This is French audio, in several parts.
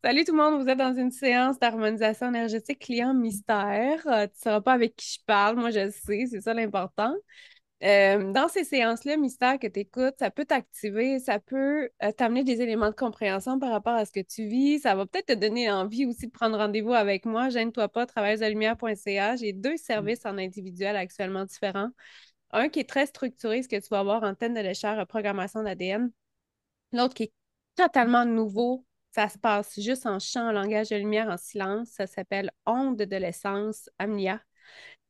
Salut tout le monde, vous êtes dans une séance d'harmonisation énergétique client mystère. Tu ne sauras pas avec qui je parle, moi je le sais, c'est ça l'important. Dans ces séances-là, mystère que tu écoutes, ça peut t'activer, ça peut t'amener des éléments de compréhension par rapport à ce que tu vis. Ça va peut-être te donner envie aussi de prendre rendez-vous avec moi. Gêne-toi pas, travailleuse-de-lumière.ca. J'ai deux services en individuel actuellement différents. Un qui est très structuré, ce que tu vas avoir antenne de lécheur, programmation d'ADN. L'autre qui est totalement nouveau, ça se passe juste en chant, en langage de lumière, en silence. Ça s'appelle Onde de l'essence, Amnia.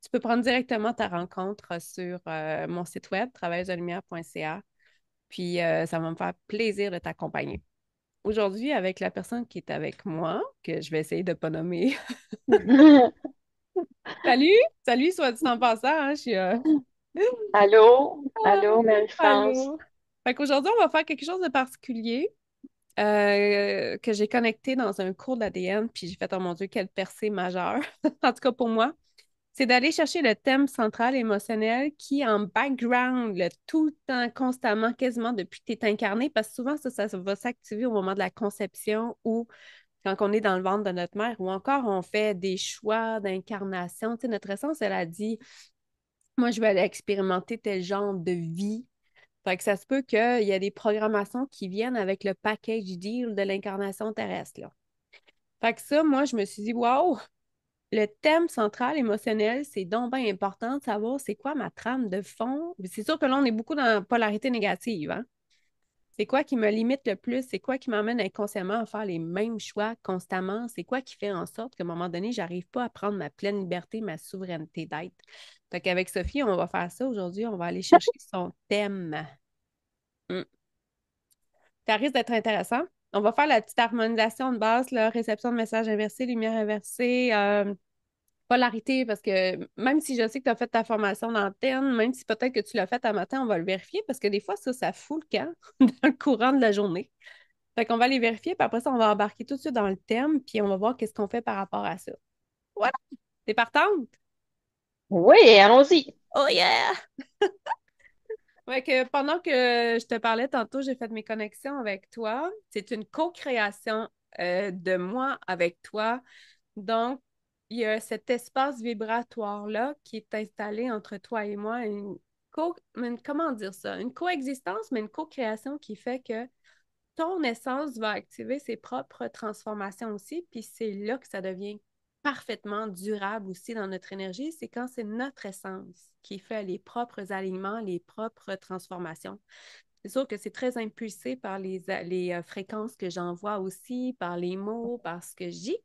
Tu peux prendre directement ta rencontre sur mon site web, travailleuse-de-lumière.ca. Puis ça va me faire plaisir de t'accompagner. Aujourd'hui, avec la personne qui est avec moi, que je vais essayer de ne pas nommer. Salut! Salut, soit dit en passant, hein, je suis. Allô? Ah, Allô, Marie-France? allô! Fait qu'aujourd'hui, on va faire quelque chose de particulier. Que j'ai connecté dans un cours d'ADN, puis j'ai fait, oh mon Dieu, quelle percée majeure, en tout cas pour moi, c'est d'aller chercher le thème central émotionnel qui, en background, tout le temps, constamment, quasiment depuis que tu es incarné, parce que souvent, ça va s'activer au moment de la conception ou quand on est dans le ventre de notre mère, ou encore on fait des choix d'incarnation. Tu sais, notre essence, elle a dit, moi, je vais aller expérimenter tel genre de vie. Fait que ça se peut qu'il y a des programmations qui viennent avec le package deal de l'incarnation terrestre, là. Fait que ça, moi, je me suis dit, wow, le thème central émotionnel, c'est donc bien important de savoir c'est quoi ma trame de fond. C'est sûr que là, on est beaucoup dans la polarité négative, hein? C'est quoi qui me limite le plus? C'est quoi qui m'amène inconsciemment à faire les mêmes choix constamment? C'est quoi qui fait en sorte qu'à un moment donné, j'arrive pas à prendre ma pleine liberté, ma souveraineté d'être? Fait qu'avec Sophie, on va faire ça aujourd'hui. On va aller chercher son thème. Hmm. Ça risque d'être intéressant. On va faire la petite harmonisation de base, là, réception de messages inversés, lumière inversée, polarité, parce que même si je sais que tu as fait ta formation d'antenne, même si peut-être que tu l'as fait un matin, on va le vérifier parce que des fois, ça fout le camp dans le courant de la journée. Fait qu'on va les vérifier, puis après ça, on va embarquer tout de suite dans le thème, puis on va voir qu'est-ce qu'on fait par rapport à ça. Voilà, t'es partante? Oui, allons-y. Oh yeah! Ouais, que pendant que je te parlais tantôt, j'ai fait mes connexions avec toi. C'est une co-création de moi avec toi. Donc, il y a cet espace vibratoire-là qui est installé entre toi et moi, comment dire ça? Une coexistence, mais une co-création qui fait que ton essence va activer ses propres transformations aussi, puis c'est là que ça devient parfaitement durable aussi dans notre énergie, c'est quand c'est notre essence qui fait les propres alignements, les propres transformations. C'est sûr que c'est très impulsé par les fréquences que j'envoie aussi, par les mots, par ce que je dis,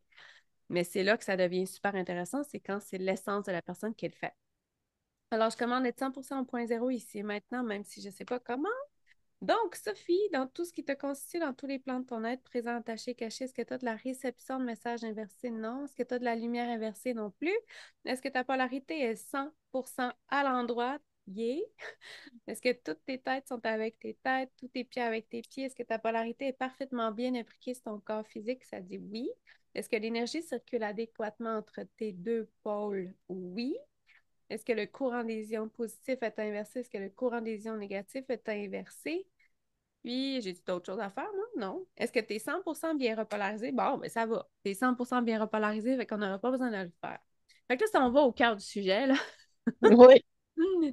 mais c'est là que ça devient super intéressant, c'est quand c'est l'essence de la personne qui le fait. Alors, je commande être 100% au point zéro ici et maintenant, même si je ne sais pas comment. Donc, Sophie, dans tout ce qui te constitue, dans tous les plans de ton être, présent, attaché, caché, est-ce que tu as de la réception de messages inversés? Non. Est-ce que tu as de la lumière inversée? Non plus. Est-ce que ta polarité est 100% à l'endroit? Yeah. Est-ce que toutes tes têtes sont avec tes têtes, tous tes pieds avec tes pieds? Est-ce que ta polarité est parfaitement bien imbriquée sur ton corps physique? Ça dit oui. Est-ce que l'énergie circule adéquatement entre tes deux pôles? Oui. Est-ce que le courant des ions positifs est inversé? Est-ce que le courant des ions négatifs est inversé? Puis, j'ai d'autres choses à faire, moi? Non. Est-ce que tu es 100% bien repolarisé? Bon, ben ça va. Tu es 100% bien repolarisé, fait qu'on n'aura pas besoin de le faire. Fait que là, si on va au cœur du sujet, là, Oui.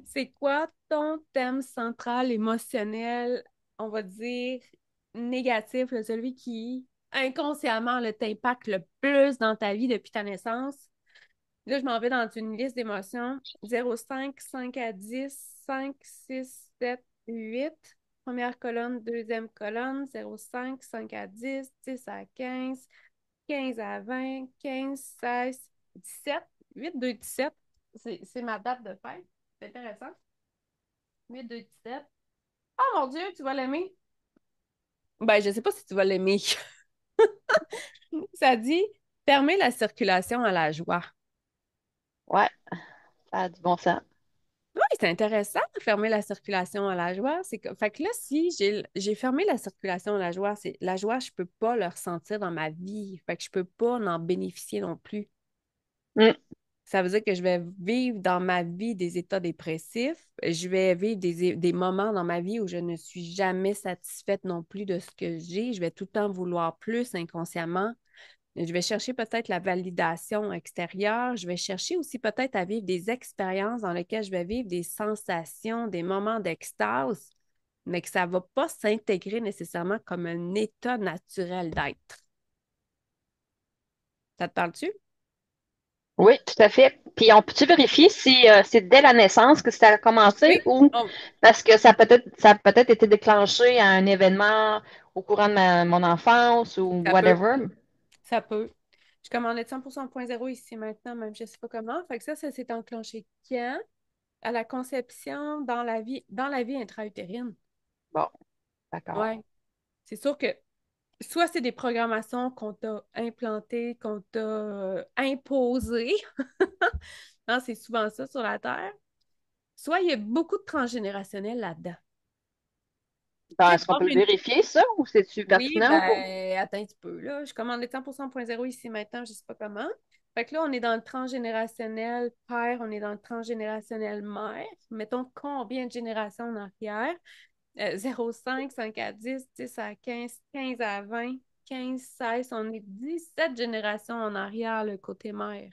c'est quoi ton thème central émotionnel, on va dire, négatif, là, celui qui inconsciemment t'impacte le plus dans ta vie depuis ta naissance? Là, je m'en vais dans une liste d'émotions. 0,5, 5 à 10, 5, 6, 7, 8. Première colonne, deuxième colonne, 0,5, 5 à 10, 10 à 15, 15 à 20, 15, 16, 17, 8, 2, 17. C'est ma date de fête. C'est intéressant. 8, 2, 17. Oh mon Dieu, tu vas l'aimer. Ben, je sais pas si tu vas l'aimer. Ça dit fermer la circulation à la joie. Ouais, ça a du bon sens. Oui, c'est intéressant de fermer la circulation à la joie. Fait que là, si j'ai fermé la circulation à la joie, c'est la joie, je peux pas le ressentir dans ma vie. Fait que je peux pas en bénéficier non plus. Mm. Ça veut dire que je vais vivre dans ma vie des états dépressifs. Je vais vivre des moments dans ma vie où je ne suis jamais satisfaite non plus de ce que j'ai. Je vais tout le temps vouloir plus inconsciemment. Je vais chercher peut-être la validation extérieure. Je vais chercher aussi peut-être à vivre des expériences dans lesquelles je vais vivre des sensations, des moments d'extase, mais que ça ne va pas s'intégrer nécessairement comme un état naturel d'être. Ça te parle-tu? Oui, tout à fait. Puis on peut-tu vérifier si c'est dès la naissance que ça a commencé Oui. ou Oh, parce que ça a peut-être été déclenché à un événement au courant de mon enfance ou ça peut. whatever. Ça peut. Je commandais 100% 0 ici maintenant, même je ne sais pas comment. Fait que ça s'est enclenché quand? À la conception dans la vie intra-utérine. Bon, d'accord. Ouais. C'est sûr que soit c'est des programmations qu'on t'a implantées, qu'on t'a imposées. Hein, c'est souvent ça sur la Terre. Soit il y a beaucoup de transgénérationnel là-dedans. Ben, Tu sais, est-ce qu'on voir peut le une. vérifier, ça, ou c'est-tu Oui, pertinent? ben, attends un petit peu, là. Je commandais 100% 0 ici maintenant, je sais pas comment. Fait que là, on est dans le transgénérationnel père, on est dans le transgénérationnel mère. Mettons combien de générations en arrière? 0,5, 5 à 10, 10 à 15, 15 à 20, 15, 16. On est 17 générations en arrière, le côté mère.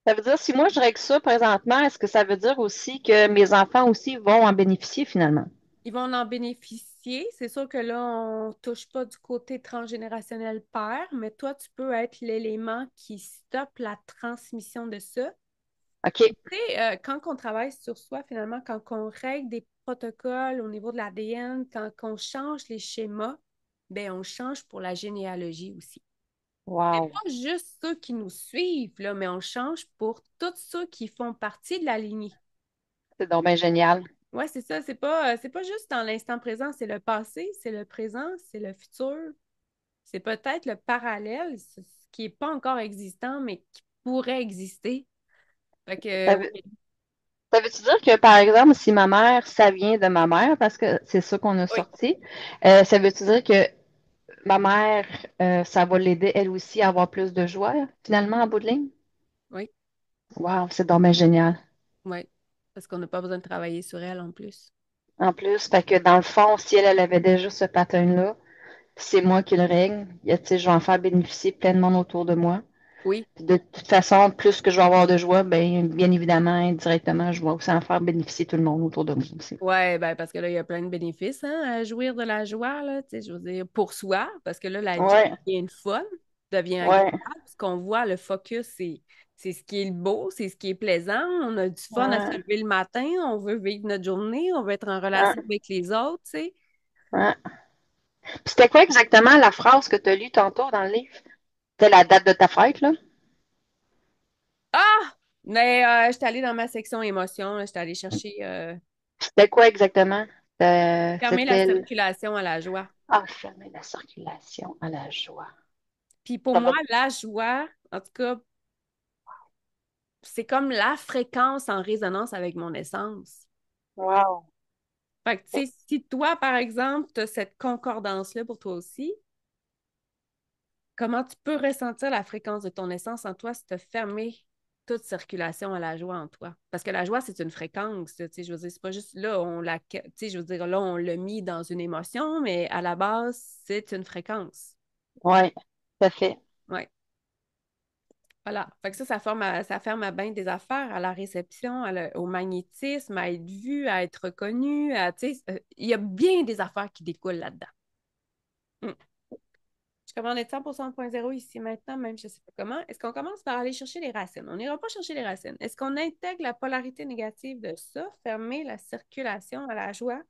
Ça veut dire, si moi je règle ça présentement, est-ce que ça veut dire aussi que mes enfants aussi vont en bénéficier finalement? Ils vont en bénéficier. C'est sûr que là, on touche pas du côté transgénérationnel père, mais toi, tu peux être l'élément qui stoppe la transmission de ça. OK. Tu sais, quand on travaille sur soi, finalement, quand on règle des protocoles au niveau de l'ADN, quand on change les schémas, ben on change pour la généalogie aussi. C'est Wow. pas juste ceux qui nous suivent, là, mais on change pour tous ceux qui font partie de la lignée. C'est donc bien génial. Ouais, c'est ça. C'est pas juste dans l'instant présent, c'est le passé, c'est le présent, c'est le futur. C'est peut-être le parallèle, ce qui n'est pas encore existant, mais qui pourrait exister. Fait que, Ça veut, oui. ça veut-tu dire que, par exemple, si ma mère, ça vient de ma mère, parce que c'est ça qu'on a Oui, sorti, ça veut-tu dire que ma mère, ça va l'aider elle aussi à avoir plus de joie, finalement, en bout de ligne? oui, Wow, c'est donc bien génial. oui. Parce qu'on n'a pas besoin de travailler sur elle en plus. En plus, fait que dans le fond, si elle avait déjà ce pattern-là, c'est moi qui le règle, tu sais, je vais en faire bénéficier plein de monde autour de moi. Oui. Puis de toute façon, plus que je vais avoir de joie, ben, bien évidemment, indirectement, je vais aussi en faire bénéficier tout le monde autour de moi aussi. Ouais, ben parce que là, il y a plein de bénéfices hein, à jouir de la joie, là, tu sais, je veux dire, pour soi, parce que là, la vie Ouais, devient une fun, devient ouais, agréable, ce qu'on voit, le focus, c'est ce qui est beau, c'est ce qui est plaisant, on a du fun à se ouais, lever le matin, on veut vivre notre journée, on veut être en relation ouais, avec les autres, tu sais. ouais. Puis c'était quoi exactement la phrase que tu as lue tantôt dans le livre? C'était la date de ta fête, là? Ah! Mais j'étais allée dans ma section émotions, là, j'étais allée chercher C'était quoi exactement? fermer la C'était circulation à la joie. Ah, fermer la circulation à la joie. Puis pour Ça moi, va. la joie, en tout cas, c'est comme la fréquence en résonance avec mon essence. Wow. Fait que, tu sais, si toi, par exemple, tu as cette concordance-là pour toi aussi, comment tu peux ressentir la fréquence de ton essence en toi si tu as fermé toute circulation à la joie en toi? Parce que la joie, c'est une fréquence. Tu sais, je veux dire, c'est pas juste là, tu sais, je veux dire, là, on l'a mis dans une émotion, mais à la base, c'est une fréquence. Ouais, tout à fait. Ouais. Voilà. Fait que ça forme ça ferme à bien des affaires, à la réception, au magnétisme, à être vu, à être reconnu, tu sais, il y a bien des affaires qui découlent là-dedans. Mm. Je commande 100% 0 ici maintenant, même je ne sais pas comment. Est-ce qu'on commence par aller chercher les racines? On n'ira pas chercher les racines. Est-ce qu'on intègre la polarité négative de ça, fermer la circulation à la joie?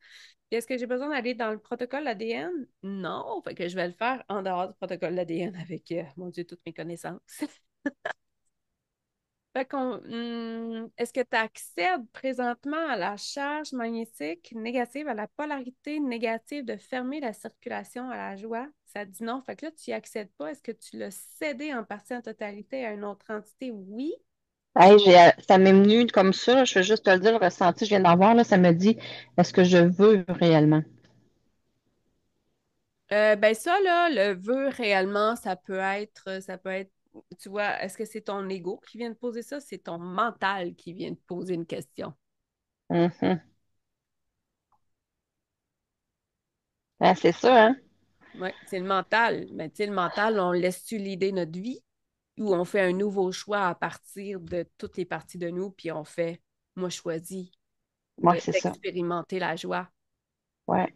Puis est-ce que j'ai besoin d'aller dans le protocole ADN? Non, fait que je vais le faire en dehors du protocole ADN avec, mon Dieu, toutes mes connaissances. Est-ce que tu accèdes présentement à la charge magnétique négative, à la polarité négative de fermer la circulation à la joie? Ça dit non. Fait que là, tu n'y accèdes pas. Est-ce que tu l'as cédé en partie en totalité à une autre entité? Oui. Hey, ça m'est venu comme ça, là, je vais juste te le dire, le ressenti que je viens d'avoir, là, ça me dit, est-ce que je veux réellement? Ben ça, là, le vœu réellement, ça peut être tu vois, est-ce que c'est ton ego qui vient de poser ça? C'est ton mental qui vient de poser une question. Mhm. Ah, c'est ça, hein? Oui, c'est le mental. Mais tu sais, le mental, on laisse-tu l'idée notre vie ou on fait un nouveau choix à partir de toutes les parties de nous, puis on fait, moi, je choisis Ouais, c'est ça. d'expérimenter la joie. Ouais.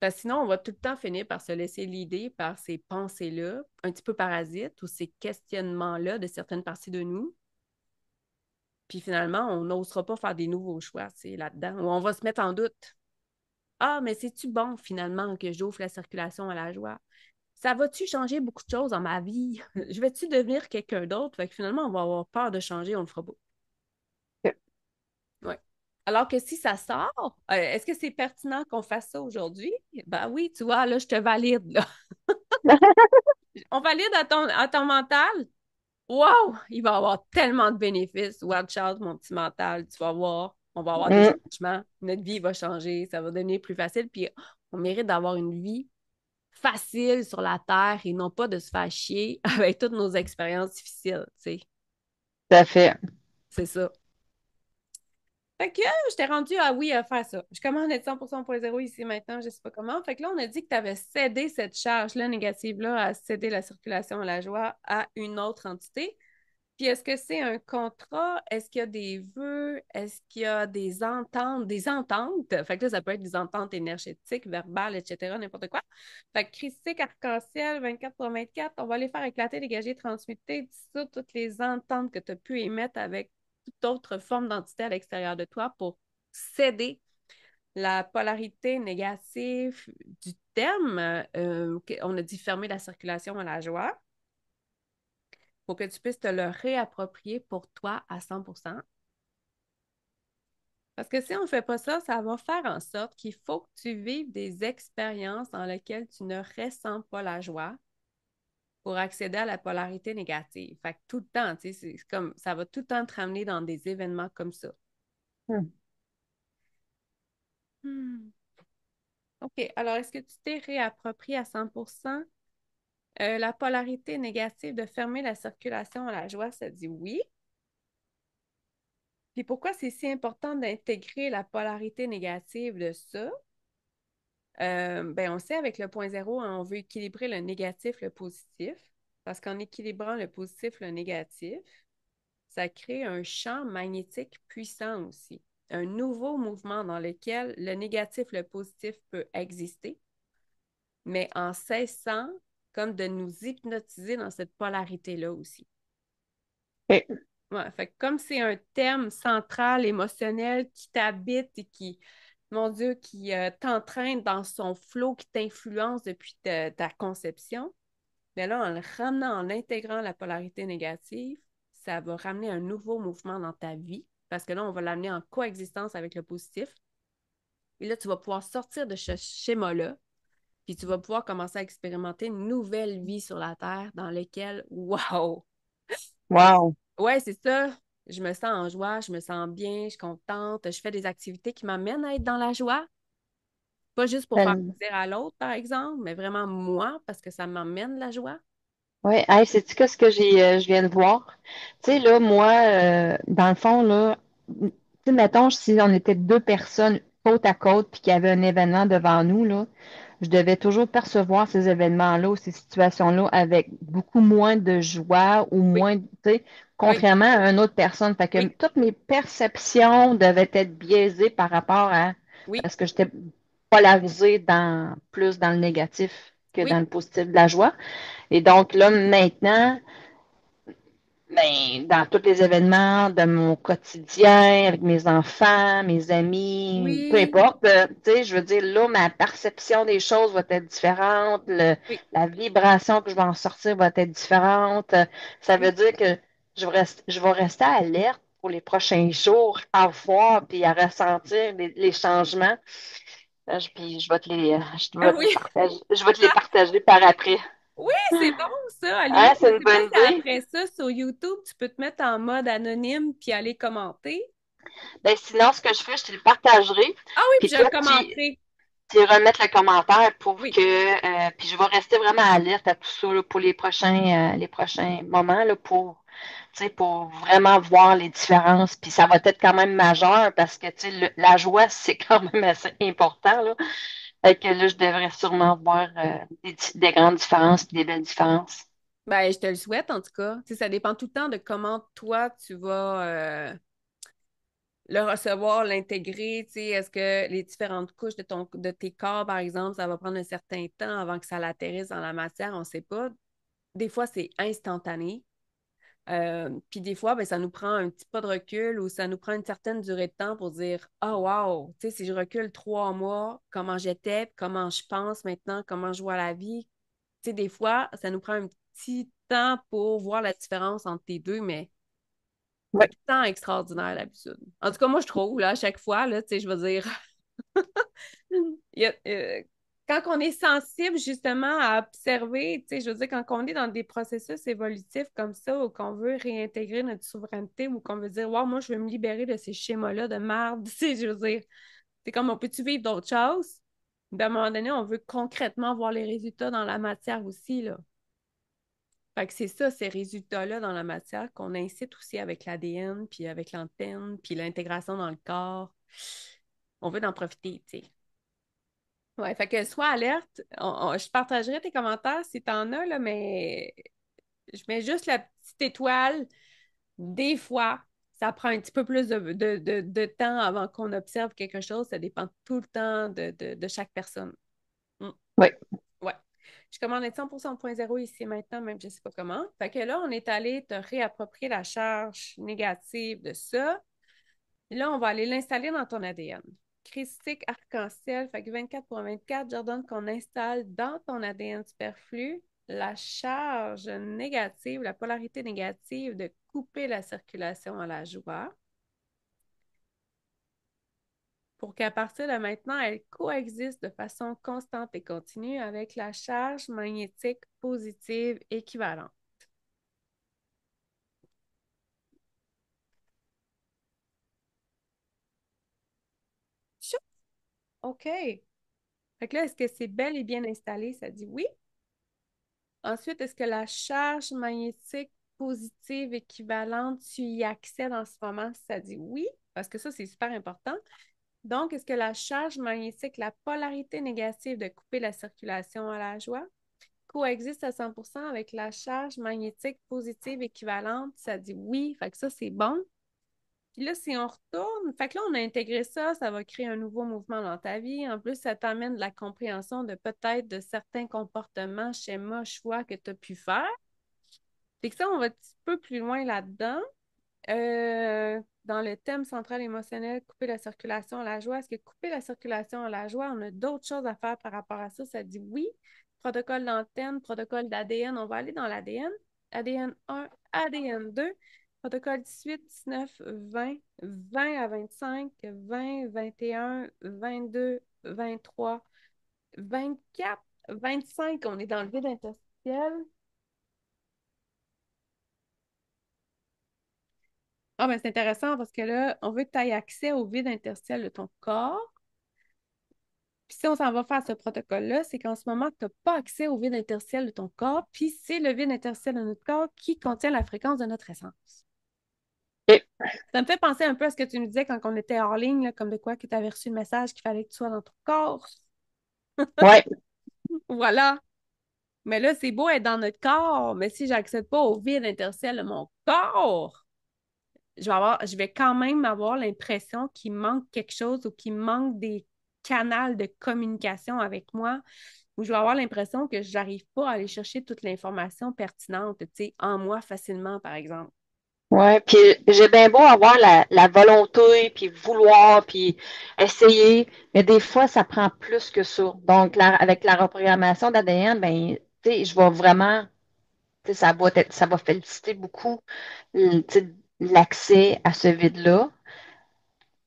Parce que sinon, on va tout le temps finir par se laisser l'idée par ces pensées-là, un petit peu parasites ou ces questionnements-là de certaines parties de nous. Puis finalement, on n'osera pas faire des nouveaux choix, c'est là-dedans. Ou on va se mettre en doute. Ah, mais c'est-tu bon finalement que j'ouvre la circulation à la joie? Ça va-tu changer beaucoup de choses dans ma vie? Je vais-tu devenir quelqu'un d'autre? Fait que finalement, on va avoir peur de changer, on le fera pas. Ok. Ouais. Alors que si ça sort, est-ce que c'est pertinent qu'on fasse ça aujourd'hui? Ben oui, tu vois, là, je te valide, là. On valide à ton mental. Wow! Il va avoir tellement de bénéfices. Watch out, mon petit mental. Tu vas voir. On va avoir des Mm, changements. Notre vie va changer. Ça va devenir plus facile. Puis on mérite d'avoir une vie facile sur la Terre et non pas de se faire chier avec toutes nos expériences difficiles. Tu sais, tout à fait. c'est ça. Fait que je t'ai rendu à oui à faire ça. Je commence à être 100% ici maintenant, je sais pas comment. Fait que là, on a dit que tu avais cédé cette charge-là négative-là à céder la circulation à la joie à une autre entité. Puis est-ce que c'est un contrat? Est-ce qu'il y a des vœux? Est-ce qu'il y a des ententes? Des ententes? Fait que là, ça peut être des ententes énergétiques, verbales, etc., n'importe quoi. Fait que christique, arc-en-ciel, 24 pour 24, on va les faire éclater, dégager, transmuter, dissoudre toutes les ententes que tu as pu émettre avec toute autre forme d'entité à l'extérieur de toi pour céder la polarité négative du thème. On a dit fermer la circulation à la joie pour que tu puisses te le réapproprier pour toi à 100%. Parce que si on ne fait pas ça, ça va faire en sorte qu'il faut que tu vives des expériences dans lesquelles tu ne ressens pas la joie pour accéder à la polarité négative. Fait que tout le temps, tu sais, c'est comme ça va tout le temps te ramener dans des événements comme ça. Mm. Hmm. OK. Alors, est-ce que tu t'es réapproprié à 100% la polarité négative de fermer la circulation à la joie? Ça dit oui. Puis pourquoi c'est si important d'intégrer la polarité négative de ça? Ben on sait avec le point zéro, hein, on veut équilibrer le négatif, le positif, parce qu'en équilibrant le positif, le négatif, ça crée un champ magnétique puissant aussi, un nouveau mouvement dans lequel le négatif, le positif peut exister, mais en cessant comme de nous hypnotiser dans cette polarité-là aussi. Ok. Ouais, fait que comme c'est un thème central, émotionnel qui t'habite et qui, mon Dieu, qui t'entraîne dans son flot, qui t'influence depuis ta conception, mais là, en le ramenant, en intégrant la polarité négative, ça va ramener un nouveau mouvement dans ta vie parce que là, on va l'amener en coexistence avec le positif. Et là, tu vas pouvoir sortir de ce schéma-là, puis tu vas pouvoir commencer à expérimenter une nouvelle vie sur la Terre dans laquelle, wow, Wow. ouais, c'est ça. Je me sens en joie, je me sens bien, je suis contente, je fais des activités qui m'amènent à être dans la joie. Pas juste pour faire Tellement. plaisir à l'autre, par exemple, mais vraiment moi, parce que ça m'emmène la joie. Ouais, hey, sais-tu qu'est-ce que je viens de voir? Tu sais, là, moi, dans le fond, là, tu sais, mettons, si on était deux personnes côte à côte puis qu'il y avait un événement devant nous, là, je devais toujours percevoir ces événements-là ou ces situations-là avec beaucoup moins de joie ou Oui, moins, tu sais, oui, contrairement à une autre personne. Fait que oui, toutes mes perceptions devaient être biaisées par rapport à, oui, parce que j'étais polarisée plus dans le négatif que dans oui, le positif de la joie. Et donc là, maintenant, ben, dans tous les événements de mon quotidien, avec mes enfants, mes amis, peu oui, importe, tu sais, je veux dire, là, ma perception des choses va être différente, oui, la vibration que je vais en sortir va être différente. Ça veut oui. dire que je vais rester alerte pour les prochains jours, à voir puis à ressentir les changements. Puis Ah oui, je vais te les partager par après. oui, c'est bon ça. À la limite, Hein, je c'est une sais pas bonne si idée. après ça, sur YouTube, tu peux te mettre en mode anonyme puis aller commenter. Ben, sinon, ce que je ferais, je te le partagerai. Ah oui, puis Puis je le toi, commenterai. puis remettre le commentaire pour Oui. puis je vais rester vraiment alerte à tout ça là, pour les prochains moments là, tu sais, pour vraiment voir les différences. Puis ça va être quand même majeur parce que, tu sais, la joie, c'est quand même assez important, là. Fait que là, je devrais sûrement voir des grandes différences puis des belles différences. Ben, je te le souhaite en tout cas. Tu sais, ça dépend tout le temps de comment toi tu vas le recevoir, l'intégrer. Tu sais, est-ce que les différentes couches de tes corps, par exemple, ça va prendre un certain temps avant que ça l'atterrisse dans la matière, on ne sait pas. Des fois, c'est instantané. Puis des fois, ben, ça nous prend un petit pas de recul ou ça nous prend une certaine durée de temps pour dire ah, wow, tu sais, si je recule 3 mois, comment j'étais, comment je pense maintenant, comment je vois la vie. Tu sais, des fois, ça nous prend un petit temps pour voir la différence entre les deux, mais Oui, c'est tout le temps extraordinaire d'habitude. En tout cas, moi, je trouve, là, à chaque fois, là, tu sais, je veux dire, il y a, quand on est sensible justement à observer, tu sais, je veux dire, quand on est dans des processus évolutifs comme ça, ou qu'on veut réintégrer notre souveraineté, ou qu'on veut dire, wow, moi, je veux me libérer de ces schémas-là de merde, tu sais, je veux dire, c'est comme on peut-tu vivre d'autres choses? D'un moment donné, on veut concrètement voir les résultats dans la matière aussi, là. Fait que c'est ça, ces résultats-là dans la matière qu'on incite aussi avec l'ADN, puis avec l'antenne, puis l'intégration dans le corps. On veut en profiter, tu sais. Ouais, fait que sois alerte. Je partagerai tes commentaires si t'en as, là, mais je mets juste la petite étoile. Des fois, ça prend un petit peu plus de temps avant qu'on observe quelque chose. Ça dépend tout le temps de chaque personne. Mm. oui. Ouais. Je commande être 100% 0 ici maintenant, même je ne sais pas comment. Fait que là, on est allé te réapproprier la charge négative de ça. Là, on va aller l'installer dans ton ADN. Christique arc-en-ciel, fait que 24 pour 24, j'ordonne qu'on installe dans ton ADN superflu la charge négative, la polarité négative de couper la circulation à la joie pour qu'à partir de maintenant, elle coexiste de façon constante et continue avec la charge magnétique positive équivalente. Chou! OK. Fait que là, est-ce que c'est bel et bien installé? Ça dit oui. Ensuite, est-ce que la charge magnétique positive équivalente, tu y accèdes en ce moment? Ça dit oui, parce que ça, c'est super important. Donc, est-ce que la charge magnétique, la polarité négative de couper la circulation à la joie, coexiste à 100% avec la charge magnétique positive équivalente? Ça dit oui, fait que ça, c'est bon. Puis là, si on retourne, fait que là, on a intégré ça, ça va créer un nouveau mouvement dans ta vie. En plus, ça t'amène de la compréhension de peut-être de certains comportements, schémas, choix que tu as pu faire. Fait que ça, on va un petit peu plus loin là-dedans. Dans le thème central émotionnel, couper la circulation à la joie. Est-ce que couper la circulation à la joie, on a d'autres choses à faire par rapport à ça? Ça dit oui. Protocole d'antenne, protocole d'ADN. On va aller dans l'ADN. ADN 1, ADN 2. Protocole 18, 19, 20, 20 à 25, 20, 21, 22, 23, 24, 25. On est dans le vide interstitiel. Ah, ben c'est intéressant parce que là, on veut que tu aies accès au vide interstitiel de ton corps. Puis si on s'en va faire ce protocole-là, c'est qu'en ce moment, tu n'as pas accès au vide interstitiel de ton corps. Puis c'est le vide interstitiel de notre corps qui contient la fréquence de notre essence. OK. Ça me fait penser un peu à ce que tu nous disais quand on était hors ligne, là, comme de quoi que tu avais reçu le message qu'il fallait que tu sois dans ton corps. Ouais, Voilà. Mais là, c'est beau être dans notre corps, mais si j'accède pas au vide interstitiel de mon corps, je vais quand même avoir l'impression qu'il manque quelque chose ou qu'il manque des canaux de communication avec moi, où je vais avoir l'impression que je n'arrive pas à aller chercher toute l'information pertinente, tu sais, en moi facilement, par exemple. ouais. Puis j'ai bien beau avoir la volonté, puis vouloir, puis essayer, mais des fois, ça prend plus que ça. Donc, avec la reprogrammation d'ADN, ben, tu sais, je vais vraiment, tu sais, ça va féliciter beaucoup, tu sais, l'accès à ce vide-là.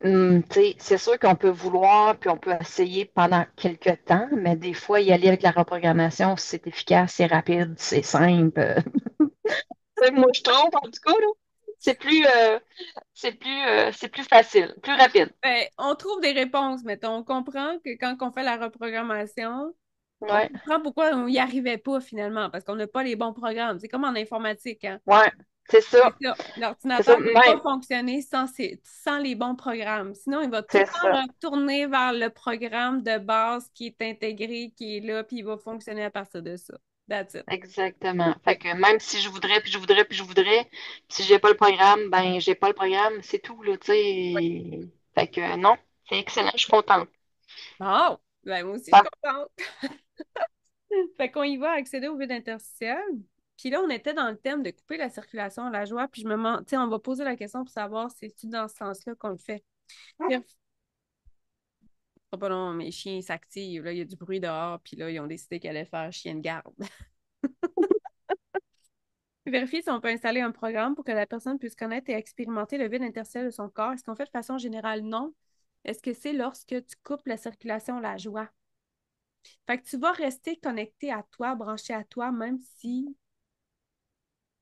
Tu sais, c'est sûr qu'on peut vouloir, puis on peut essayer pendant quelques temps, mais des fois, y aller avec la reprogrammation, c'est efficace, c'est rapide, c'est simple. Tu sais, moi, je trompe, en tout cas, là. C'est plus, c'est plus facile, plus rapide. Ben, on trouve des réponses, mettons. On comprend que quand on fait la reprogrammation, on Ouais, comprend pourquoi on n'y arrivait pas finalement, parce qu'on n'a pas les bons programmes. C'est comme en informatique, hein. ouais, c'est C'est ça. ça. C'est ça, L'ordinateur ne peut pas même. fonctionner sans les bons programmes. Sinon, il va tout le C'est temps ça. retourner vers le programme de base qui est intégré, qui est là, puis il va fonctionner à partir de ça. That's it. Exactement. Fait Fait que même si je voudrais, puis je voudrais, puis je voudrais, si j'ai pas le programme, ben j'ai pas le programme, c'est tout, là, tu sais. Fait que non, c'est excellent, je suis contente. bon, ben, moi aussi, je suis Par- contente. Fait qu'on y va accéder au vide interstitiel. Puis là, on était dans le thème de couper la circulation à la joie. Puis je me demande, tu sais, on va poser la question pour savoir si c'est dans ce sens-là qu'on le fait. Puis, pas long, mes chiens s'activent. Là, il y a du bruit dehors. Puis là, ils ont décidé qu'ils allaient faire chien de garde. Vérifier si on peut installer un programme pour que la personne puisse connaître et expérimenter le vide interstitiel de son corps. Est-ce qu'on fait de façon générale? Non. Est-ce que c'est lorsque tu coupes la circulation à la joie? Fait que tu vas rester connecté à toi, branché à toi, même si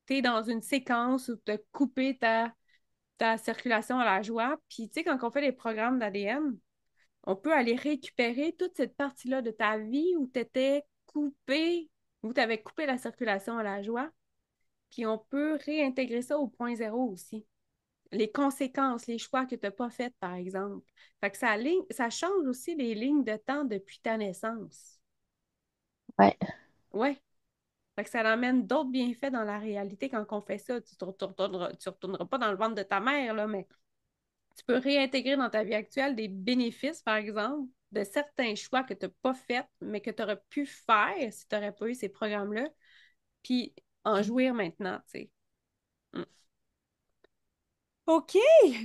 tu es dans une séquence où tu as coupé ta circulation à la joie. Puis, tu sais, quand on fait les programmes d'ADN, on peut aller récupérer toute cette partie-là de ta vie où tu étais coupé, où tu avais coupé la circulation à la joie. Puis, on peut réintégrer ça au point zéro aussi. Les conséquences, les choix que tu n'as pas faits, par exemple. Fait que ça change aussi les lignes de temps depuis ta naissance. Ouais. Ouais. Fait que ça amène d'autres bienfaits dans la réalité quand on fait ça. Tu retourneras pas dans le ventre de ta mère, là, mais tu peux réintégrer dans ta vie actuelle des bénéfices, par exemple, de certains choix que tu n'as pas faits, mais que tu aurais pu faire si tu n'aurais pas eu ces programmes-là, puis en jouir maintenant, tu sais. Mm. OK,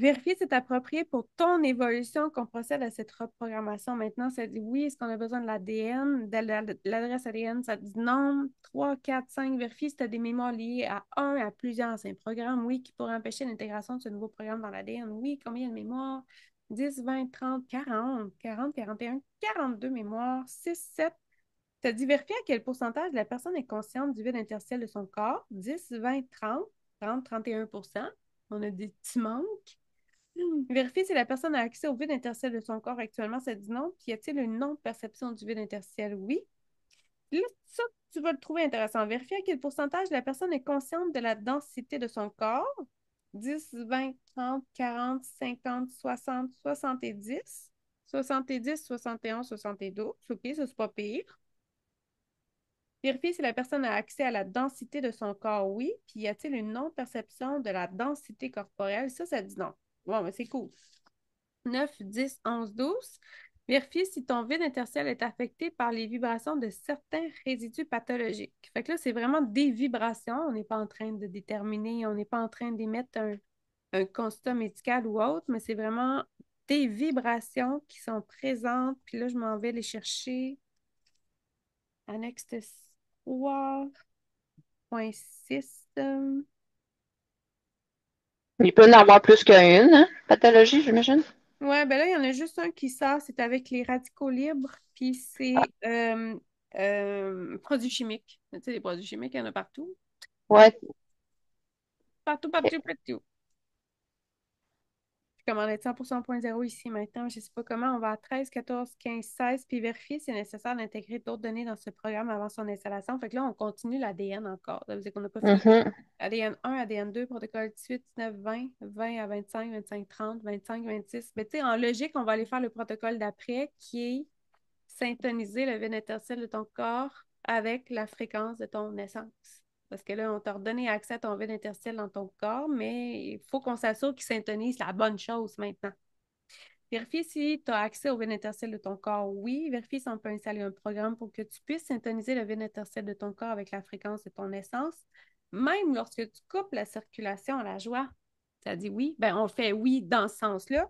vérifier si c'est approprié pour ton évolution qu'on procède à cette reprogrammation. Maintenant, ça dit oui, est-ce qu'on a besoin de l'ADN, de l'adresse ADN? Ça dit non. 3, 4, 5. Vérifie si tu as des mémoires liées à un, à plusieurs anciens programmes. Oui, qui pourraient empêcher l'intégration de ce nouveau programme dans l'ADN. Oui, combien de mémoires? 10, 20, 30, 40, 40, 41, 42 mémoires. 6, 7. Tu as dit vérifier à quel pourcentage la personne est consciente du vide interstitiel de son corps. 10, 20, 30, 30, 31%. On a des petits manques. Vérifier si la personne a accès au vide interstitiel de son corps actuellement, ça dit non. Puis y a-t-il une non-perception du vide interstitiel? Oui. Là, ça, tu vas le trouver intéressant. Vérifier à quel pourcentage la personne est consciente de la densité de son corps. 10, 20, 30, 40, 50, 60, 70. 70, 71, 72. OK, ça, c'est pas pire. Vérifier si la personne a accès à la densité de son corps, oui. Puis y a-t-il une non-perception de la densité corporelle? Ça dit non. Bon, mais c'est cool. 9, 10, 11, 12. Vérifier si ton vide interstitiel est affecté par les vibrations de certains résidus pathologiques. Fait que là, c'est vraiment des vibrations. On n'est pas en train de déterminer, on n'est pas en train d'émettre un constat médical ou autre, mais c'est vraiment des vibrations qui sont présentes. Puis là, je m'en vais les chercher. Annexe 3.6. Il peut en avoir plus qu'une, hein, pathologie, j'imagine. Ouais, ben là, il y en a juste un qui sort, c'est avec les radicaux libres, puis c'est produits chimiques. Tu sais, les produits chimiques, il y en a partout. Ouais. Partout, partout, partout. Comme on est 100% point zéro ici maintenant, je ne sais pas comment, on va à 13, 14, 15, 16, puis vérifier s'il est nécessaire d'intégrer d'autres données dans ce programme avant son installation. Fait que là, on continue l'ADN encore. Ça veut dire qu'on n'a pas fini. Mhm. ADN 1, ADN 2, protocole 18, 19, 20, 20 à 25, 25, 30, 25, 26. Mais tu sais, en logique, on va aller faire le protocole d'après qui est syntoniser le vide interstitiel de ton corps avec la fréquence de ton naissance. Parce que là, on t'a redonné accès à ton vide interstitiel dans ton corps, mais il faut qu'on s'assure qu'il syntonise la bonne chose maintenant. Vérifier si tu as accès au vide interstitiel de ton corps, oui. Vérifier si on peut installer un programme pour que tu puisses syntoniser le vide interstitiel de ton corps avec la fréquence de ton naissance, même lorsque tu coupes la circulation à la joie. Ça dit oui. Ben, on fait oui dans ce sens-là.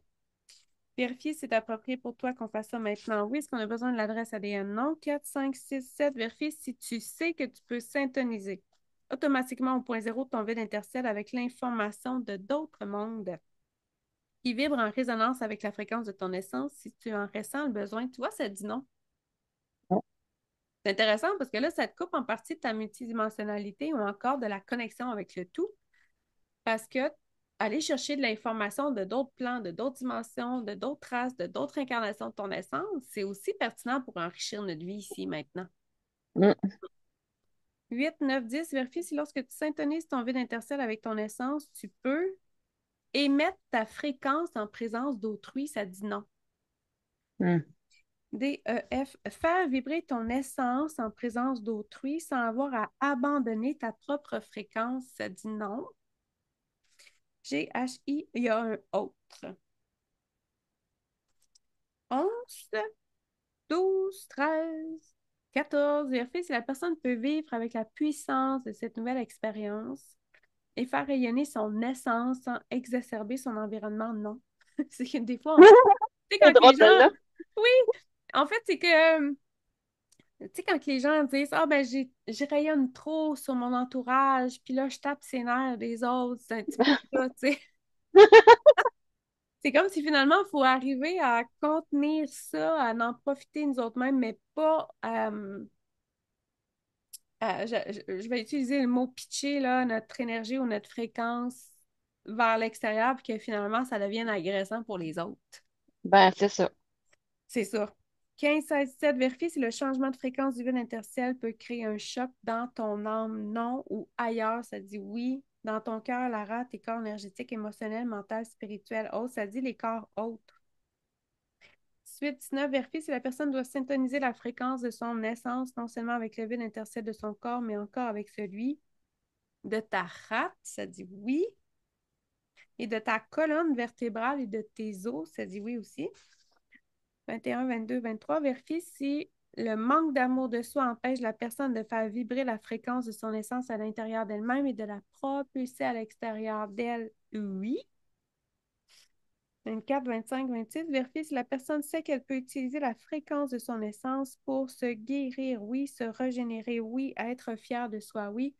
Vérifier si c'est approprié pour toi qu'on fasse ça maintenant. Oui, est-ce qu'on a besoin de l'adresse ADN? Non. 4, 5, 6, 7. Vérifier si tu sais que tu peux syntoniser automatiquement au point zéro de ton vide interstitiel avec l'information de d'autres mondes qui vibrent en résonance avec la fréquence de ton essence si tu en ressens le besoin. Tu vois, ça dit non. C'est intéressant parce que là, ça te coupe en partie de ta multidimensionnalité ou encore de la connexion avec le tout parce que aller chercher de l'information de d'autres plans, de d'autres dimensions, de d'autres traces, de d'autres incarnations de ton essence, c'est aussi pertinent pour enrichir notre vie ici maintenant. Mm. 8, 9, 10, vérifie si lorsque tu syntonises ton vide intercelle avec ton essence, tu peux émettre ta fréquence en présence d'autrui, ça dit non. Mm. D, E, F, faire vibrer ton essence en présence d'autrui sans avoir à abandonner ta propre fréquence, ça dit non. G, H, I, il y a un autre. 11, 12, 13, 14. Vérifiez si la personne peut vivre avec la puissance de cette nouvelle expérience et faire rayonner son essence sans exacerber son environnement. Non. C'est que des fois, tu sais, C'est quand les drôle, gens. celle-là. Oui, en fait, c'est que. Tu sais, quand les gens disent ah, ben, je rayonne trop sur mon entourage, puis là, je tape ses nerfs des autres, c'est un petit peu ça, tu sais. C'est comme si finalement, il faut arriver à contenir ça, à en profiter nous autres mêmes, mais pas. Je vais utiliser le mot pitcher, là, notre énergie ou notre fréquence vers l'extérieur, puis que finalement, ça devienne agressant pour les autres. Ben, c'est ça. C'est ça. 15, 16, 17, vérifie si le changement de fréquence du vide interstitiel peut créer un choc dans ton âme, non, ou ailleurs, ça dit oui. Dans ton cœur, Lara, tes corps énergétiques, émotionnels, mental, spirituel, autres, ça dit les corps autres. 18, 19, vérifie si la personne doit syntoniser la fréquence de son essence, non seulement avec le vide interstitiel de son corps, mais encore avec celui de ta rate, ça dit oui. Et de ta colonne vertébrale et de tes os, ça dit oui aussi. 21, 22, 23, vérifie si le manque d'amour de soi empêche la personne de faire vibrer la fréquence de son essence à l'intérieur d'elle-même et de la propulser à l'extérieur d'elle. Oui. 24, 25, 26, vérifie si la personne sait qu'elle peut utiliser la fréquence de son essence pour se guérir, oui, se régénérer, oui, être fier de soi, oui,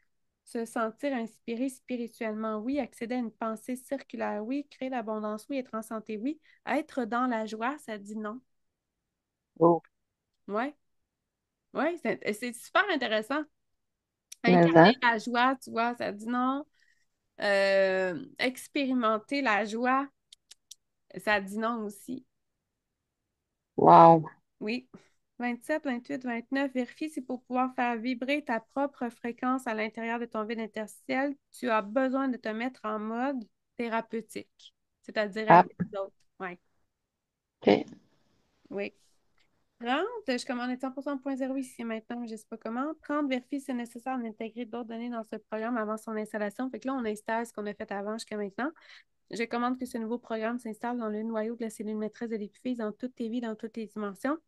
se sentir inspiré spirituellement, oui, accéder à une pensée circulaire, oui, créer l'abondance, oui, être en santé, oui, être dans la joie, ça dit non. Oh, Ouais, ouais, c'est super intéressant. mais Incarner hein? la joie, tu vois, ça dit non. Expérimenter la joie, ça dit non aussi. Wow. Oui. 27, 28, 29. Vérifie si pour pouvoir faire vibrer ta propre fréquence à l'intérieur de ton vide interstitiel, tu as besoin de te mettre en mode thérapeutique, c'est-à-dire Ah, aider les autres. Oui, OK. oui. 30, je commande 100% ici et maintenant, je ne sais pas comment. 30, vérifie si c'est nécessaire d'intégrer d'autres données dans ce programme avant son installation. Fait que là, on installe ce qu'on a fait avant jusqu'à maintenant. Je commande que ce nouveau programme s'installe dans le noyau de la cellule maîtresse de l'épiphyse dans toutes tes vies, dans toutes tes dimensions.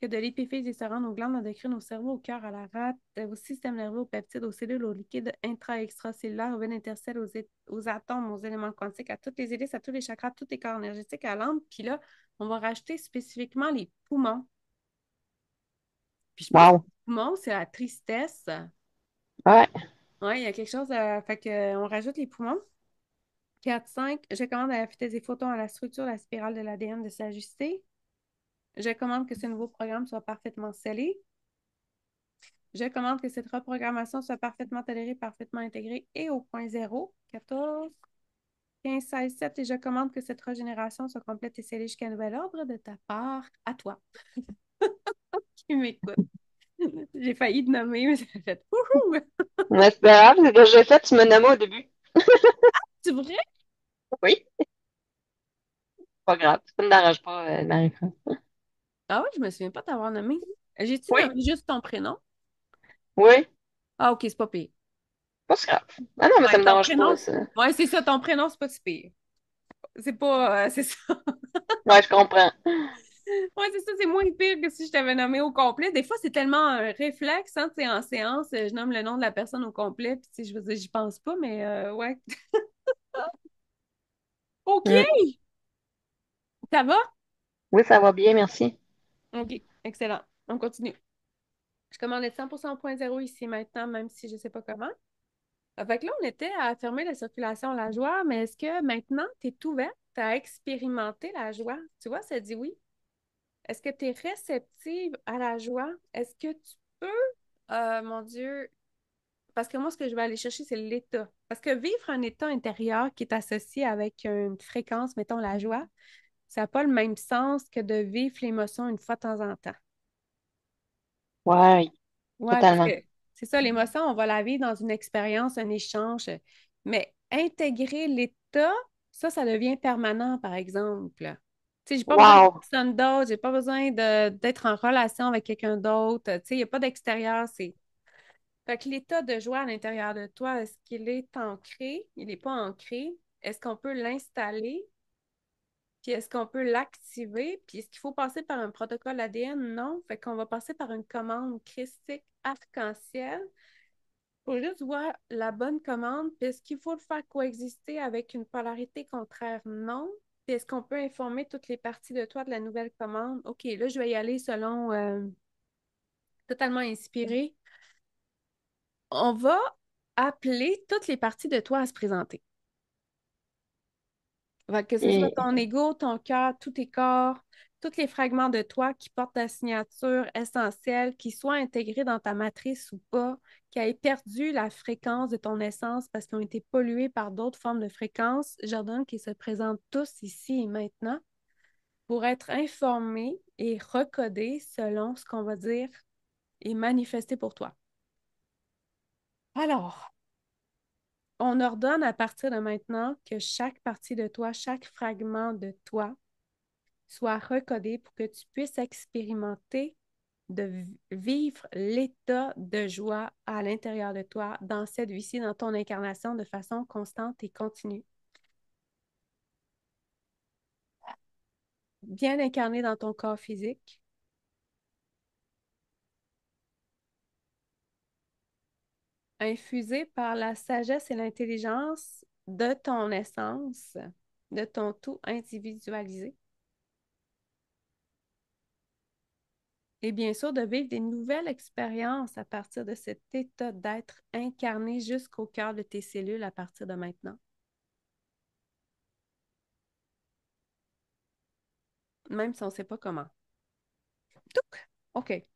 Que de l'épiphyse et se rende aux glandes endocrines, au cerveau, au cœur, à la rate, au système nerveux, aux peptides, aux cellules, aux liquides intra- et extracellulaires, aux veines intercellulaires, aux atomes, aux éléments quantiques, à toutes les hélices, à tous les chakras, à tous les corps énergétiques, à l'âme. Puis là, on va rajouter spécifiquement les poumons. Puis je pense que Wow. les poumons, c'est la tristesse. Ouais. Ouais, il y a quelque chose. Fait que, on rajoute les poumons. 4, 5. Je commande à la vitesse des photons à la structure, la spirale de l'ADN de s'ajuster. Je commande que ce nouveau programme soit parfaitement scellé. Je commande que cette reprogrammation soit parfaitement tolérée, parfaitement intégrée et au point zéro. 14, 15, 16, 7. Et je commande que cette régénération soit complète et scellée jusqu'à nouvel ordre de ta part à toi qui m'écoute. J'ai failli te nommer, mais ça fait wouhou! Mais c'est pas grave, c'est ce que j'ai fait, tu me nommais au début. C'est vrai? Oui, pas grave. Ça ne dérange pas, Marie-France. Ah oui, je me souviens pas t'avoir nommé. J'ai-tu Oui, nommé juste ton prénom? oui, Ah, ok, c'est pas pire. pas si grave. Ah non, mais ça Ouais, me ton dérange pas, prénom. ça. Ouais, c'est ça, ton prénom, c'est pas si pire. C'est pas. C'est ça. Ouais, je comprends. Ouais, c'est ça, c'est moins pire que si je t'avais nommé au complet. Des fois, c'est tellement un réflexe, hein, tu sais, en séance, je nomme le nom de la personne au complet, puis tu sais, je veux dire, j'y pense pas, mais ouais. OK, Mm. ça va? Oui, ça va bien, merci. OK, excellent. On continue. Je commande le 100% au point zéro ici maintenant, même si je sais pas comment. Fait que là, on était à fermer la circulation à la joie, mais est-ce que maintenant, tu es ouverte à expérimenter la joie? Tu vois, ça dit oui. Est-ce que tu es réceptive à la joie? Est-ce que tu peux, mon Dieu, parce que moi, ce que je vais aller chercher, c'est l'état. Parce que vivre un état intérieur qui est associé avec une fréquence, mettons la joie, ça n'a pas le même sens que de vivre l'émotion une fois de temps en temps. Ouais, Ouais, parce que totalement. c'est ça, l'émotion, on va la vivre dans une expérience, un échange. Mais intégrer l'état, ça devient permanent, par exemple. Tu sais, j'ai pas besoin de Wow. personne d'autre, j'ai pas besoin d'être en relation avec quelqu'un d'autre. Tu sais, il n'y a pas d'extérieur. Fait que l'état de joie à l'intérieur de toi, est-ce qu'il est ancré? Il n'est pas ancré. Est-ce qu'on peut l'installer? Puis est-ce qu'on peut l'activer? Puis est-ce qu'il faut passer par un protocole ADN? Non. Fait qu'on va passer par une commande christique arc-en-ciel. Il faut juste voir la bonne commande. Puis est-ce qu'il faut le faire coexister avec une polarité contraire? Non. Puis est-ce qu'on peut informer toutes les parties de toi de la nouvelle commande? OK, là, je vais y aller selon totalement inspiré. On va appeler toutes les parties de toi à se présenter. Fait que ce soit ton Et, ego, ton cœur, tous tes corps, tous les fragments de toi qui portent ta signature essentielle, qui soient intégrés dans ta matrice ou pas, qui aient perdu la fréquence de ton essence parce qu'ils ont été pollués par d'autres formes de fréquences, j'ordonne qu'ils se présentent tous ici et maintenant pour être informés et recodés selon ce qu'on va dire et manifester pour toi. Alors, on ordonne à partir de maintenant que chaque partie de toi, chaque fragment de toi soit recodé pour que tu puisses expérimenter de vivre l'état de joie à l'intérieur de toi dans cette vie-ci, dans ton incarnation de façon constante et continue. Bien incarné dans ton corps physique, infusé par la sagesse et l'intelligence de ton essence, de ton tout individualisé. Et bien sûr, de vivre des nouvelles expériences à partir de cet état d'être incarné jusqu'au cœur de tes cellules à partir de maintenant. Même si on ne sait pas comment. Touc! OK.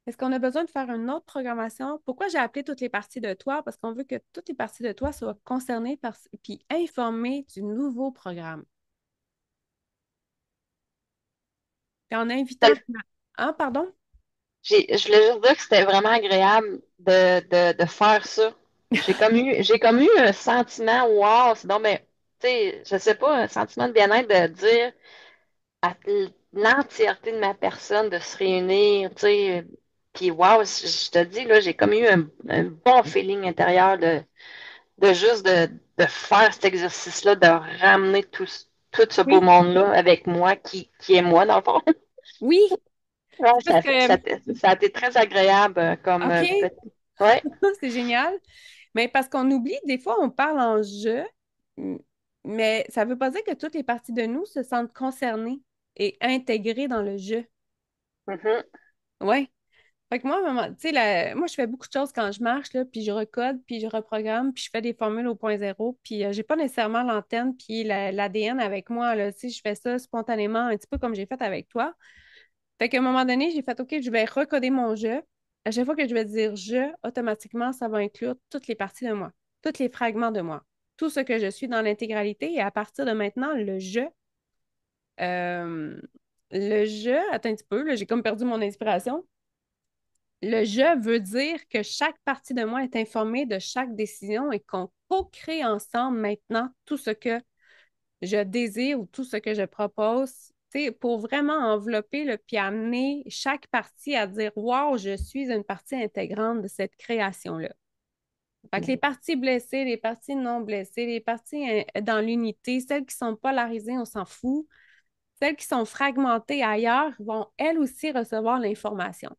Est-ce qu'on a besoin de faire une autre programmation? Pourquoi j'ai appelé toutes les parties de toi? Parce qu'on veut que toutes les parties de toi soient concernées par, puis informées du nouveau programme. Puis en invitant... Ah, pardon? je voulais juste dire que c'était vraiment agréable de faire ça. J'ai comme eu un sentiment, wow, c'est donc, ben, tu sais, je sais pas, un sentiment de bien-être de dire à l'entièreté de ma personne de se réunir, tu sais, puis wow, je te dis, là, j'ai comme eu un bon feeling intérieur de juste de faire cet exercice-là, de ramener tout ce beau Oui. monde-là avec moi, qui est moi, dans le fond. Oui, Ouais, c'est parce que... ça a été très agréable comme OK, petit. Ouais. c'est génial. Mais parce qu'on oublie, des fois, on parle en jeu, m- mais ça ne veut pas dire que toutes les parties de nous se sentent concernées et intégrées dans le jeu. Mhm. Ouais. Fait que moi, tu sais, moi, je fais beaucoup de choses quand je marche, là, puis je recode, puis je reprogramme, puis je fais des formules au point zéro, puis j'ai pas nécessairement l'antenne, puis l'ADN avec moi, là, tu sais, je fais ça spontanément, un petit peu comme j'ai fait avec toi. Fait qu'à un moment donné, j'ai fait, OK, je vais recoder mon jeu. À chaque fois que je vais dire je, automatiquement, ça va inclure toutes les parties de moi, tous les fragments de moi, tout ce que je suis dans l'intégralité, et à partir de maintenant, euh, le je, attends un petit peu, là, j'ai comme perdu mon inspiration. Le je veut dire que chaque partie de moi est informée de chaque décision et qu'on co-crée ensemble maintenant tout ce que je désire ou tout ce que je propose, tu sais, pour vraiment envelopper le puis amener chaque partie à dire wow, je suis une partie intégrante de cette création-là. Fait que les parties blessées, les parties non blessées, les parties dans l'unité, celles qui sont polarisées, on s'en fout. Celles qui sont fragmentées ailleurs vont elles aussi recevoir l'information.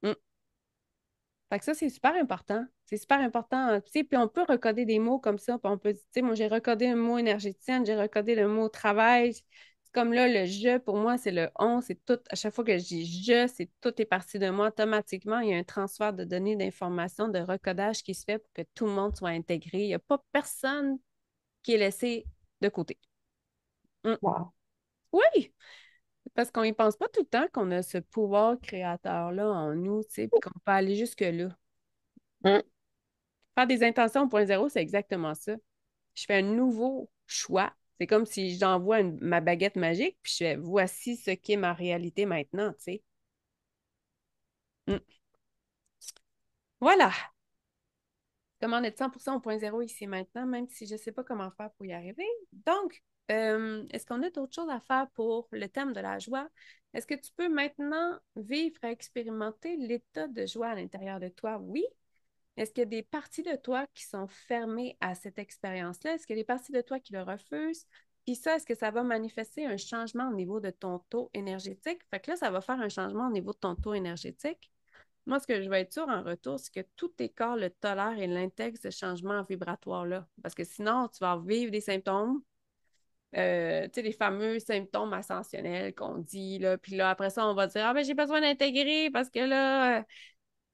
Mm. Fait que ça, c'est super important. C'est super important. Tu sais, puis on peut recoder des mots comme ça. Puis on peut dire, tu sais, moi, j'ai recodé un mot énergéticienne, j'ai recodé le mot travail. C'est comme là, le je, pour moi, c'est le on. C'est tout. À chaque fois que je dis je, c'est tout est parti de moi. Automatiquement, il y a un transfert de données, d'informations, de recodage qui se fait pour que tout le monde soit intégré. Il n'y a pas personne qui est laissé de côté. Mm. Wow. Oui! Parce qu'on y pense pas tout le temps qu'on a ce pouvoir créateur-là en nous, tu sais, puis qu'on peut aller jusque-là. Mm. Faire des intentions 0.0, c'est exactement ça. Je fais un nouveau choix. C'est comme si j'envoie ma baguette magique, puis je fais voici ce qu'est ma réalité maintenant, tu sais. Mm. Voilà. Comment être 100% au point zéro ici et maintenant, même si je ne sais pas comment faire pour y arriver. Donc, est-ce qu'on a d'autres choses à faire pour le thème de la joie? Est-ce que tu peux maintenant vivre et expérimenter l'état de joie à l'intérieur de toi? Oui. Est-ce qu'il y a des parties de toi qui sont fermées à cette expérience-là? Est-ce qu'il y a des parties de toi qui le refusent? Puis ça, est-ce que ça va manifester un changement au niveau de ton taux énergétique? Fait que là, ça va faire un changement au niveau de ton taux énergétique. Moi, ce que je vais être sûre en retour, c'est que tous tes corps le tolèrent et l'intègrent, ce changement vibratoire-là. Parce que sinon, tu vas vivre des symptômes, tu sais, les fameux symptômes ascensionnels qu'on dit, là. Puis là, après ça, on va dire, ah, ben, j'ai besoin d'intégrer parce que là,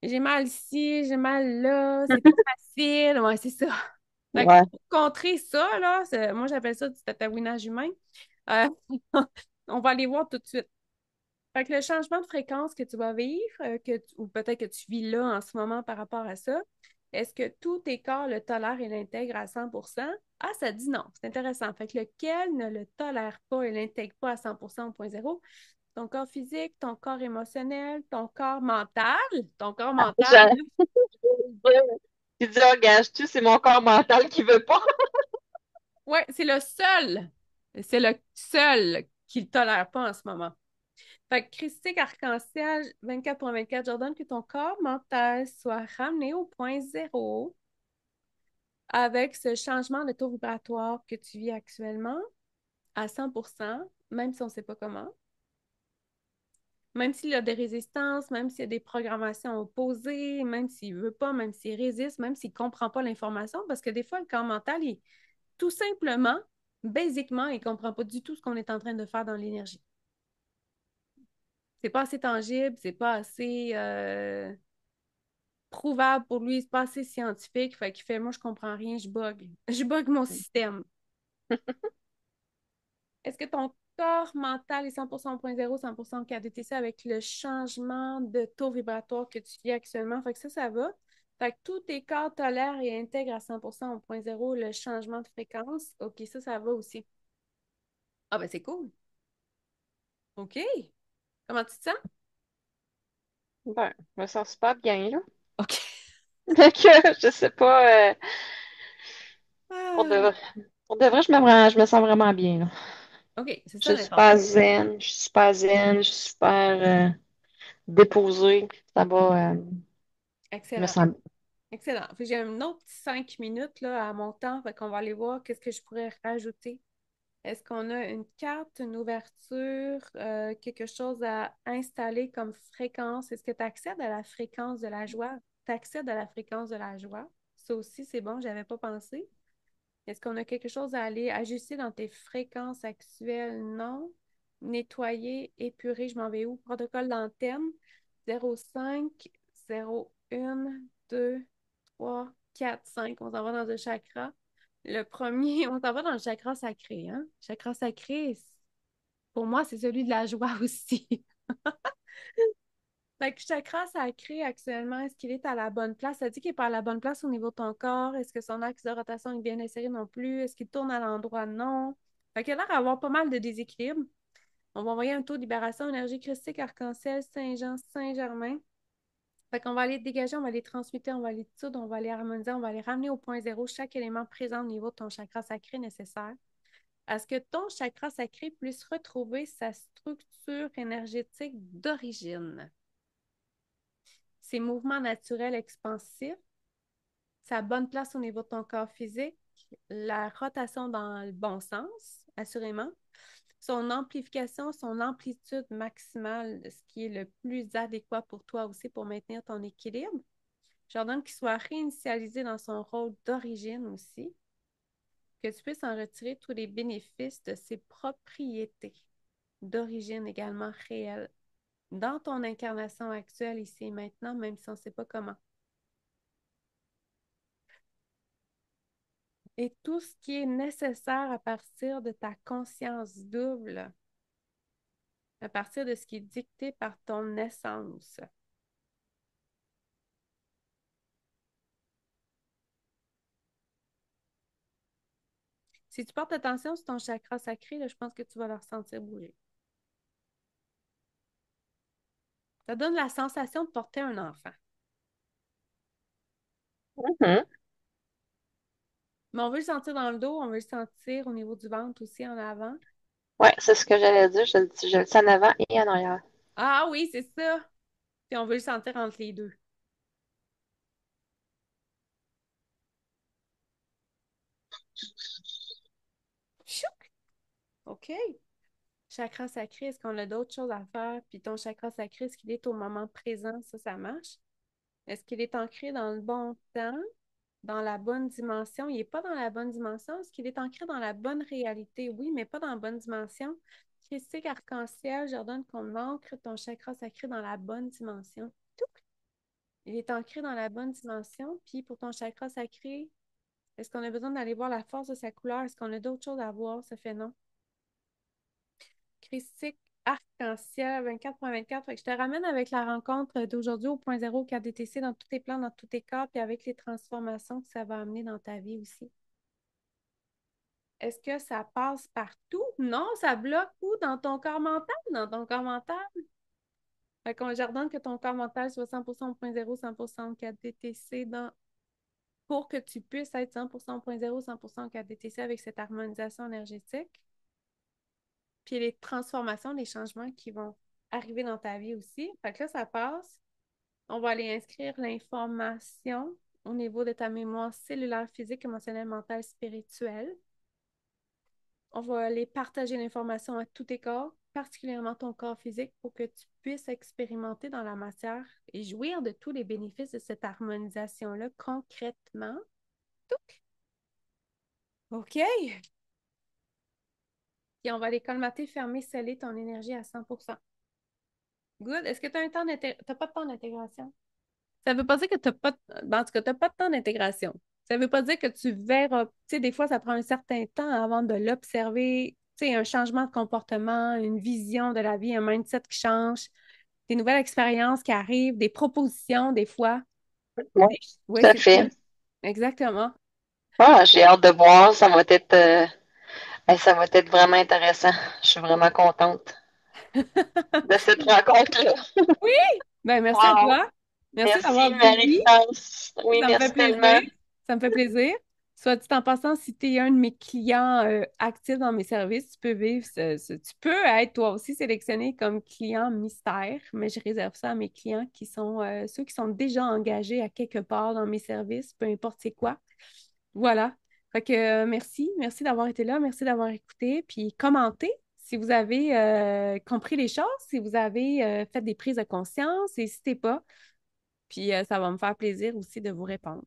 j'ai mal ici, j'ai mal là, c'est pas facile. Ouais, c'est ça. Fait que Ouais. pour contrer ça, là, moi, j'appelle ça du tatouinage humain. Euh, on va aller voir tout de suite. Fait que le changement de fréquence que tu vas vivre, ou peut-être que tu vis là en ce moment par rapport à ça, est-ce que tous tes corps le tolèrent et l'intègrent à 100%? Ah, ça dit non. C'est intéressant. Fait que lequel ne le tolère pas et l'intègre pas à 100% au point zéro? Ton corps physique, ton corps émotionnel, ton corps mental. Ton corps mental, J'ai j'ai dit, oh, gage-tu, c'est mon corps mental qui veut pas. ouais, c'est le seul. C'est le seul qui le tolère pas en ce moment. Fait que Christique Arc-en-Ciel 24.24, j'ordonne que ton corps mental soit ramené au point zéro avec ce changement de taux vibratoire que tu vis actuellement à 100%, même si on ne sait pas comment, même s'il y a des résistances, même s'il y a des programmations opposées, même s'il ne veut pas, même s'il résiste, même s'il ne comprend pas l'information, parce que des fois, le corps mental, il, tout simplement, basiquement, il ne comprend pas du tout ce qu'on est en train de faire dans l'énergie. C'est pas assez tangible, c'est pas assez prouvable pour lui, c'est pas assez scientifique. Fait qu'il fait, moi, je comprends rien, je bug. Je bug mon système. Est-ce que ton corps mental est 100% au point zéro, 100% au KDTC avec le changement de taux vibratoire que tu vis actuellement? Fait que ça va. Fait que tous tes corps tolèrent et intègrent à 100% au point zéro le changement de fréquence. OK, ça va aussi. Ah, ben c'est cool. OK. Comment tu te sens? Ben, je me sens super bien, là. OK. Donc, je sais pas, pour Ah, de, pour de vrai, je me sens vraiment bien, là. OK, c'est Je ça suis super l'important. zen, je suis super zen, je suis super déposée. Ça va, je me Excellent. sens Excellent. Fait que j'ai un autre 5 minutes là, à mon temps. Fait qu'on va aller voir qu'est-ce que je pourrais rajouter. Est-ce qu'on a une carte, une ouverture, quelque chose à installer comme fréquence? Est-ce que tu accèdes à la fréquence de la joie? Tu accèdes à la fréquence de la joie? Ça aussi, c'est bon, j'avais pas pensé. Est-ce qu'on a quelque chose à aller ajuster dans tes fréquences actuelles? Non. Nettoyer, épurer, je m'en vais où? Protocole d'antenne. 0,5, 0,1, 2, 3, 4, 5. On s'en va dans le chakra. Le premier, on s'en va dans le chakra sacré, hein? Chakra sacré, pour moi, c'est celui de la joie aussi. Fait que chakra sacré, actuellement, est-ce qu'il est à la bonne place? Ça dit qu'il n'est pas à la bonne place au niveau de ton corps. Est-ce que son axe de rotation est bien inséré non plus? Est-ce qu'il tourne à l'endroit? Non. Fait qu'il a l'air d'avoir pas mal de déséquilibre. On va envoyer un taux de libération énergie christique arc-en-ciel Saint-Jean, Saint-Germain. Fait qu'on va aller dégager, on va les transmuter, on va les dissoudre, on va les harmoniser, on va les ramener au point zéro, chaque élément présent au niveau de ton chakra sacré nécessaire. À ce que ton chakra sacré puisse retrouver sa structure énergétique d'origine, ses mouvements naturels expansifs, sa bonne place au niveau de ton corps physique, la rotation dans le bon sens, assurément, son amplification, son amplitude maximale, ce qui est le plus adéquat pour toi aussi pour maintenir ton équilibre. J'ordonne qu'il soit réinitialisé dans son rôle d'origine aussi, que tu puisses en retirer tous les bénéfices de ses propriétés d'origine également réelle dans ton incarnation actuelle ici et maintenant, même si on ne sait pas comment. Et tout ce qui est nécessaire à partir de ta conscience double à partir de ce qui est dicté par ton naissance. Si tu portes attention sur ton chakra sacré, là, je pense que tu vas le ressentir bouger. Ça donne la sensation de porter un enfant. Mhm. Mais on veut le sentir dans le dos, on veut le sentir au niveau du ventre aussi en avant. Ouais, c'est ce que j'allais dire. Je le dis en avant et en arrière. Ah oui, c'est ça. Puis on veut le sentir entre les deux. Chouc! OK. Chakra sacré, est-ce qu'on a d'autres choses à faire? Puis ton chakra sacré, est-ce qu'il est au moment présent? Ça marche. Est-ce qu'il est ancré dans le bon temps, dans la bonne dimension? Il n'est pas dans la bonne dimension. Est-ce qu'il est ancré dans la bonne réalité? Oui, mais pas dans la bonne dimension. Christique arc-en-ciel, j'ordonne qu'on ancre ton chakra sacré dans la bonne dimension. Touc! Il est ancré dans la bonne dimension. Puis pour ton chakra sacré, est-ce qu'on a besoin d'aller voir la force de sa couleur? Est-ce qu'on a d'autres choses à voir? Ça fait non. Christique arc-en-ciel 24.24. Fait que je te ramène avec la rencontre d'aujourd'hui au point zéro KDTC dans tous tes plans, dans tous tes corps, puis avec les transformations que ça va amener dans ta vie aussi. Est-ce que ça passe partout? Non, ça bloque où? Dans ton corps mental? Dans ton corps mental? Fait qu'on j'ordonne que ton corps mental soit 100% au point zéro, 100% au KDTC pour que tu puisses être 100% au point zéro, 100% au KDTC avec cette harmonisation énergétique. Puis les transformations, les changements qui vont arriver dans ta vie aussi. Fait que là, ça passe. On va aller inscrire l'information au niveau de ta mémoire cellulaire, physique, émotionnelle, mentale, spirituelle. On va aller partager l'information à tous tes corps, particulièrement ton corps physique, pour que tu puisses expérimenter dans la matière et jouir de tous les bénéfices de cette harmonisation-là concrètement. Touc! OK. Puis on va aller colmater, fermer, sceller ton énergie à 100%. Good. Est-ce que tu as un temps t'as pas de temps d'intégration? Ça ne veut pas dire que tu n'as pas, en tout cas, t'as pas de temps d'intégration. Ça ne veut pas dire que tu verras, tu sais, des fois, ça prend un certain temps avant de l'observer, tu sais, un changement de comportement, une vision de la vie, un mindset qui change, des nouvelles expériences qui arrivent, des propositions, des fois. Oui, Oui, tout à c'est ça. fait. Exactement. Ah, j'ai hâte de voir. Ça va être vraiment intéressant. Je suis vraiment contente de cette rencontre-là. Oui! Ben, merci à Wow. toi. Merci Merci, d'avoir dit oui. Marie-France. Oui, Ça me fait merci plaisir. tellement. Ça me fait plaisir. Soit dit en passant, si tu es un de mes clients actifs dans mes services, tu peux vivre tu peux être toi aussi sélectionné comme client mystère, mais je réserve ça à mes clients qui sont ceux qui sont déjà engagés à quelque part dans mes services, peu importe c'est quoi. Voilà. Fait que merci. Merci d'avoir été là. Merci d'avoir écouté. Puis commentez si vous avez compris les choses, si vous avez fait des prises de conscience, n'hésitez pas. Puis ça va me faire plaisir aussi de vous répondre.